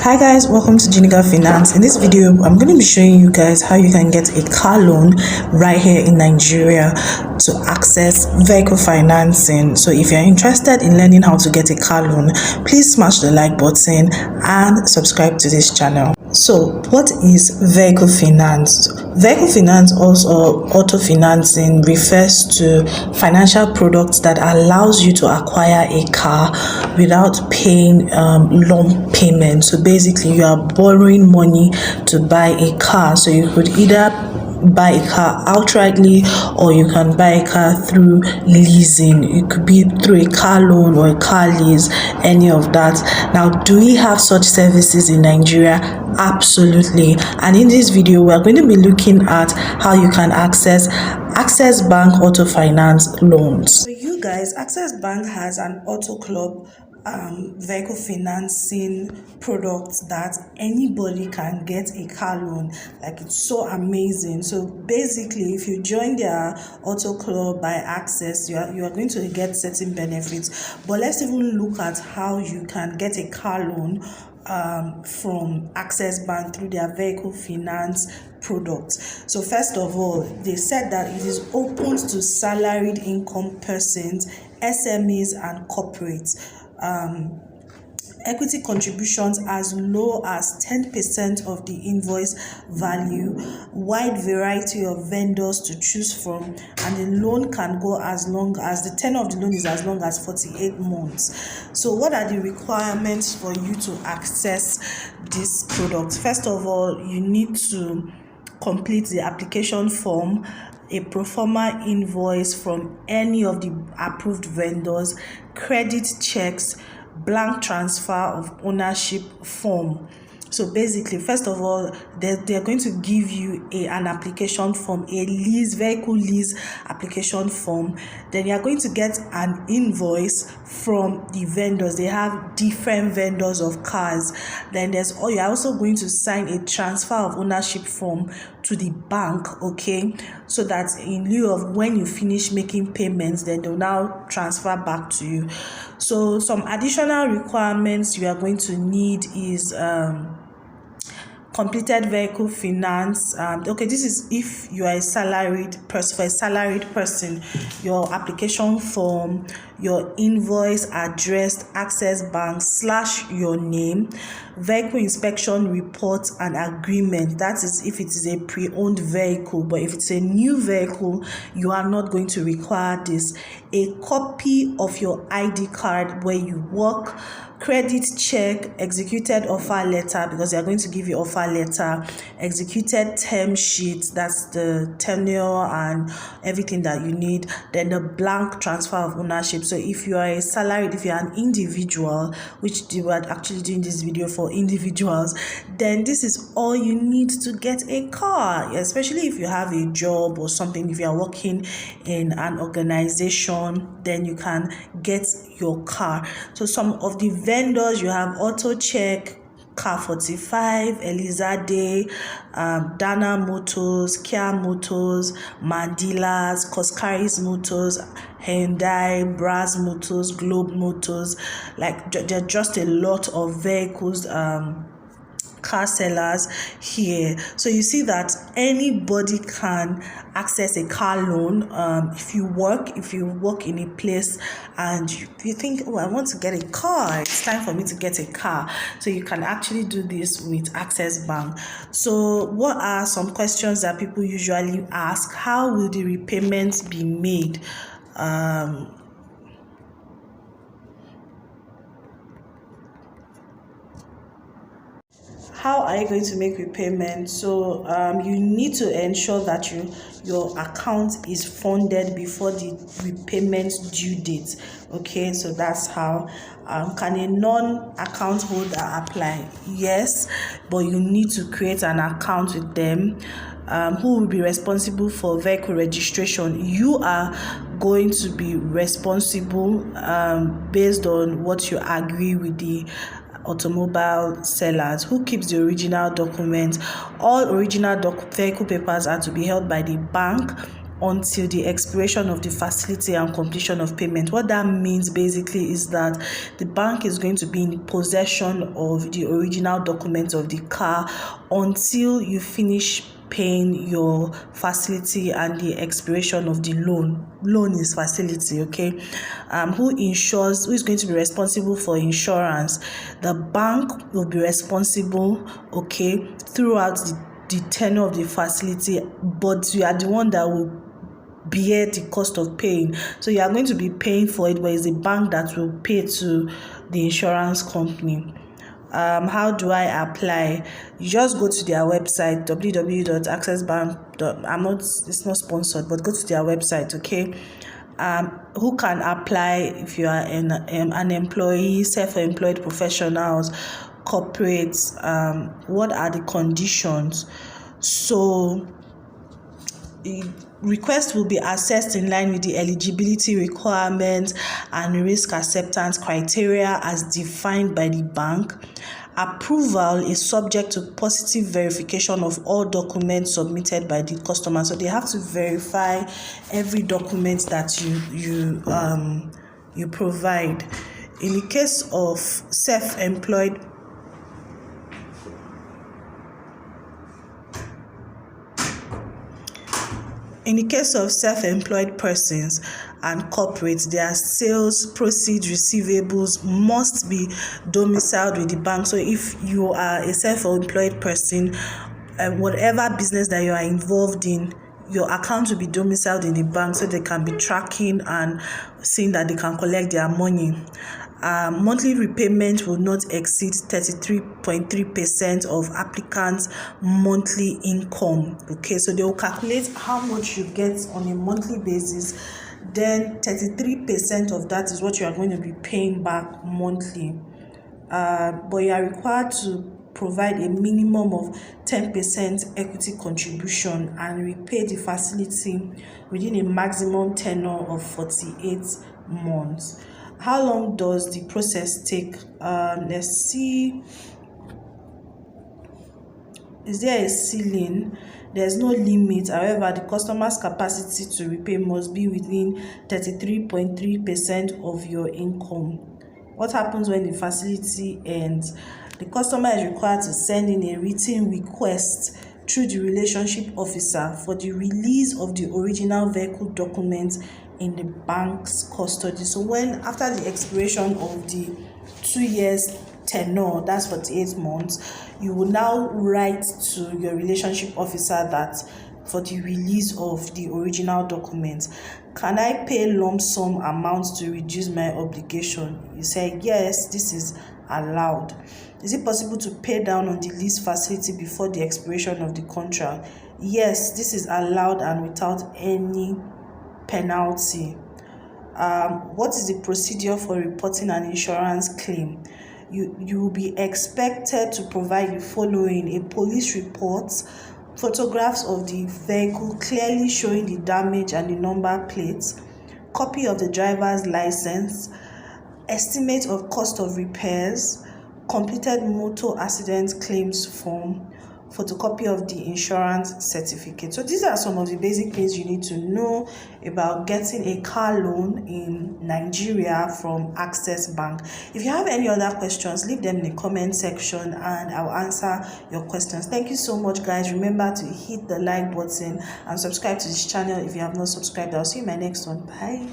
Hi guys, welcome to Jiniga Finance. In this video, I'm going to be showing you guys how you can get a car loan right here in Nigeria to access vehicle financing. So if you're interested in learning how to get a car loan, please smash the like button and subscribe to this channel. So what is vehicle finance? Vehicle finance, also auto financing, refers to financial products that allows you to acquire a car without paying loan payment. So basically you are borrowing money to buy a car. So you could either buy a car outrightly or you can buy a car through leasing. It could be through a car loan or a car lease, any of that. Now, do we have such services in Nigeria? Absolutely. And in this video, we're going to be looking at how you can access Bank Auto Finance loans. So you guys, Access Bank has an auto club vehicle financing product that anybody can get a car loan. Like, it's so amazing. So basically, if you join their auto club by Access, you are going to get certain benefits. But let's even look at how you can get a car loan from Access Bank through their vehicle finance products. So first of all, they said that it is open to salaried income persons, SMEs and corporates. Equity contributions as low as 10% of the invoice value, wide variety of vendors to choose from, and the loan can go as long as the tenure of the loan is as long as 48 months. So what are the requirements for you to access this product? First of all, you need to complete the application form, a pro forma invoice from any of the approved vendors, credit checks, blank transfer of ownership form. So basically, first of all, they're going to give you an application form, a vehicle lease application form. Then you're going to get an invoice from the vendors. They have different vendors of cars. Then you're also going to sign a transfer of ownership form to the bank, okay? So that in lieu of when you finish making payments, then they'll now transfer back to you. So some additional requirements you are going to need is completed vehicle finance. Okay, this is if you are a salaried person. For a salaried person, your application form, your invoice addressed Access Bank / your name, vehicle inspection report and agreement. That is if it is a pre-owned vehicle, but if it's a new vehicle, you are not going to require this. A copy of your ID card where you work, credit check, executed offer letter, because they are going to give you offer letter, executed term sheet, that's the tenure and everything that you need, then the blank transfer of ownership. So if you are a salaried, if you are an individual, which they were actually doing this video for individuals, then this is all you need to get a car, especially if you have a job or something. If you are working in an organization, then you can get your car. So some of the vendors you have: Auto Check, Car 45, Elizade, Dana Motors, Kia Motors, Mandilas, Coscaris Motors, Hyundai, Braz Motors, Globe Motors. Like, there are just a lot of vehicles, car sellers here. So you see that anybody can access a car loan. If you work in a place and you think, oh, I want to get a car, it's time for me to get a car, so you can actually do this with Access Bank. So what are some questions that people usually ask? How will the repayments be made? How are you going to make repayment? So you need to ensure that your account is funded before the repayment due date. Okay, so that's how. Can a non-account holder apply? Yes, but you need to create an account with them. Who will be responsible for vehicle registration? You are going to be responsible based on what you agree with the automobile sellers. Who keeps the original documents? All original vehicle papers are to be held by the bank until the expiration of the facility and completion of payment. What that means basically is that the bank is going to be in possession of the original documents of the car until you finish paying your facility and the expiration of the loan. Loan is facility, okay? Who is going to be responsible for insurance? The bank will be responsible, okay, throughout the tenure of the facility, but you are the one that will bear the cost of paying. So you are going to be paying for it, but it's the bank that will pay to the insurance company. How do I apply? You just go to their website, www.accessbank. It's not sponsored, but go to their website, okay? Who can apply? If you are an employee, self-employed professionals, corporates, what are the conditions? So the request will be assessed in line with the eligibility requirements and risk acceptance criteria as defined by the bank. Approval is subject to positive verification of all documents submitted by the customer. So they have to verify every document that you provide. In the case of self-employed persons and corporates, their sales proceeds receivables must be domiciled with the bank. So if you are a self-employed person, whatever business that you are involved in, your account will be domiciled in the bank so they can be tracking and seeing that they can collect their money. Monthly repayment will not exceed 33.3% of applicants' monthly income. Okay, so they will calculate how much you get on a monthly basis. Then 33% of that is what you are going to be paying back monthly. But you are required to provide a minimum of 10% equity contribution and repay the facility within a maximum tenure of 48 months. How long does the process take? Let's see. Is there a ceiling? There's no limit. However, the customer's capacity to repay must be within 33.3% of your income. What happens when the facility ends? The customer is required to send in a written request through the relationship officer for the release of the original vehicle documents in the bank's custody. So after the expiration of the 2 years tenure, that's 48 months, you will now write to your relationship officer that for the release of the original documents. Can I pay lump sum amounts to reduce my obligation? You say yes, this is allowed. Is it possible to pay down on the lease facility before the expiration of the contract? Yes, this is allowed and without any penalty. What is the procedure for reporting an insurance claim? You will be expected to provide the following: a police report, photographs of the vehicle clearly showing the damage and the number plates, copy of the driver's license, estimate of cost of repairs, completed motor accident claims form, photocopy of the insurance certificate. So these are some of the basic things you need to know about getting a car loan in Nigeria from Access Bank. If you have any other questions, leave them in the comment section and I'll answer your questions. Thank you so much, guys. Remember to hit the like button and subscribe to this channel if you have not subscribed. I'll see you in my next one. Bye.